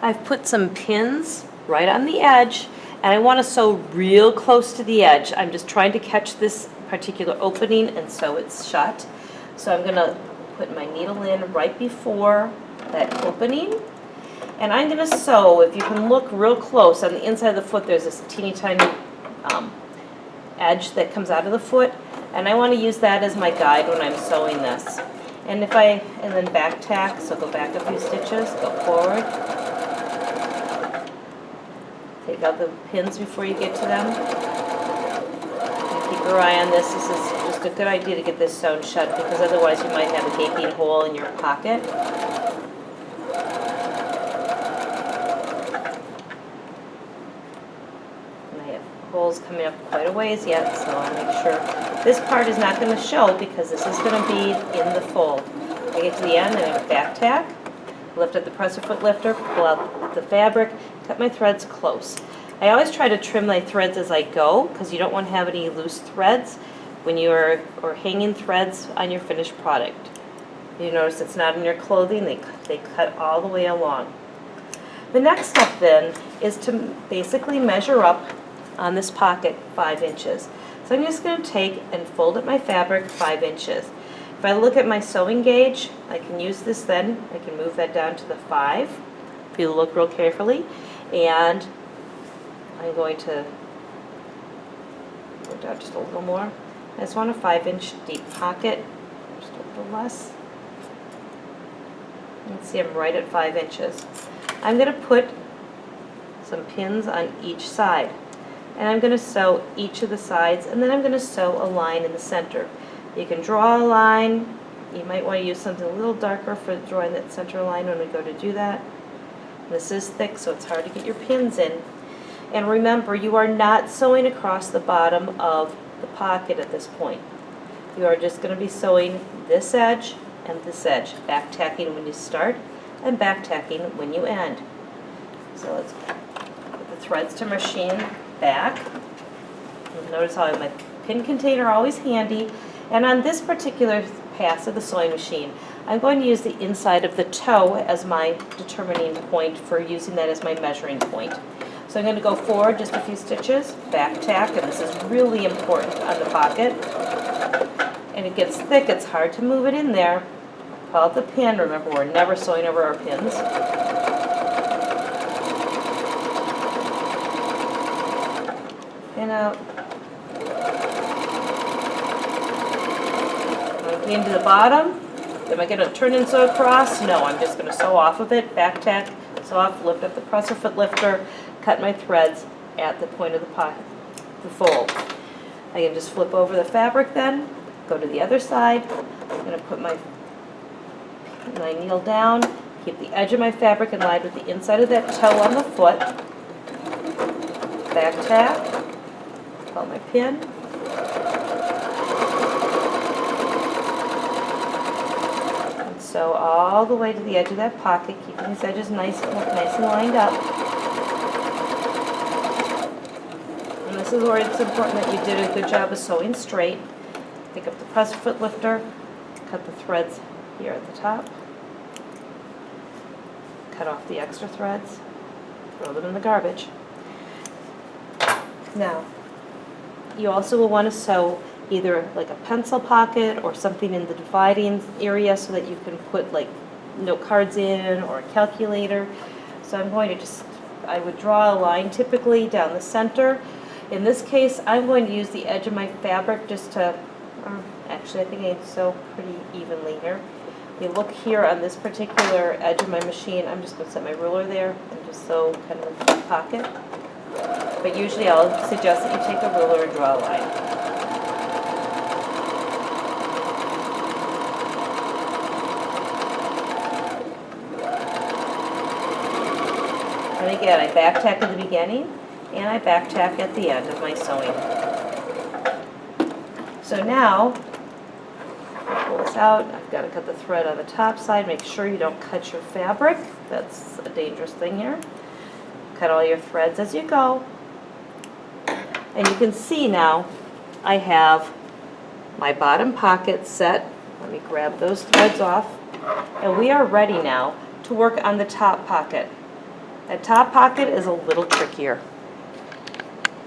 I've put some pins right on the edge, and I want to sew real close to the edge. I'm just trying to catch this particular opening and sew it shut. So I'm going to put my needle in right before that opening, and I'm going to sew. If you can look real close on the inside of the foot, there's this teeny tiny edge that comes out of the foot, and I want to use that as my guide when I'm sewing this. And then back tack, so go back a few stitches, go forward. Take out the pins before you get to them. And keep your eye on this. This is just a good idea to get this sewn shut, because otherwise you might have a gaping hole in your pocket. And I have holes coming up quite a ways yet, so I'll make sure this part is not going to show, because this is going to be in the fold. I get to the end, and I back tack, lift up the presser foot lifter, pull out the fabric, cut my threads close. I always try to trim my threads as I go, because you don't want to have any loose threads when you're or hanging threads on your finished product. You notice it's not in your clothing, they cut all the way along. The next step then is to basically measure up on this pocket 5 inches. So I'm just going to take and fold up my fabric 5 inches. If I look at my sewing gauge, I can use this then. I can move that down to the 5 if you look real carefully. And I'm going to go down just a little more. I just want a 5-inch deep pocket, just a little less. You can see I'm right at 5 inches. I'm going to put some pins on each side. And I'm going to sew each of the sides, and then I'm going to sew a line in the center. You can draw a line. You might want to use something a little darker for drawing that center line when we go to do that. This is thick, so it's hard to get your pins in. And remember, you are not sewing across the bottom of the pocket at this point. You are just going to be sewing this edge and this edge, back tacking when you start and back tacking when you end. So let's put the threads to machine back. You'll notice how my pin container always handy. And on this particular pass of the sewing machine, I'm going to use the inside of the toe as my determining point for using that as my measuring point. So I'm going to go forward just a few stitches, back tack, and this is really important on the pocket. And it gets thick, it's hard to move it in there. Pull out the pin. Remember, we're never sewing over our pins. Pin out. Into the bottom. Am I going to turn and sew across? No, I'm just going to sew off of it, back tack, sew off, lift up the presser foot lifter, cut my threads at the point of the pocket, the fold. I can just flip over the fabric then, go to the other side. I'm going to put my needle down, keep the edge of my fabric in line with the inside of that toe on the foot, back tack, pull my pin, sew all the way to the edge of that pocket, keeping these edges nice and lined up. And this is where it's important that you did a good job of sewing straight. Pick up the presser foot lifter, cut the threads here at the top, cut off the extra threads, throw them in the garbage. Now, you also will want to sew either like a pencil pocket or something in the dividing area so that you can put like note cards in or a calculator. So I'm going to I would draw a line typically down the center. In this case, I'm going to use the edge of my fabric just to, actually I think I sew pretty evenly here. If you look here on this particular edge of my machine, I'm just going to set my ruler there and just sew kind of a pocket. But usually I'll suggest that you take a ruler and draw a line. And again, I back tack at the beginning and I back tack at the end of my sewing. So now, pull this out. I've got to cut the thread on the top side. Make sure you don't cut your fabric. That's a dangerous thing here. Cut all your threads as you go. And you can see now I have my bottom pocket set. Let me grab those threads off. And we are ready now to work on the top pocket. That top pocket is a little trickier.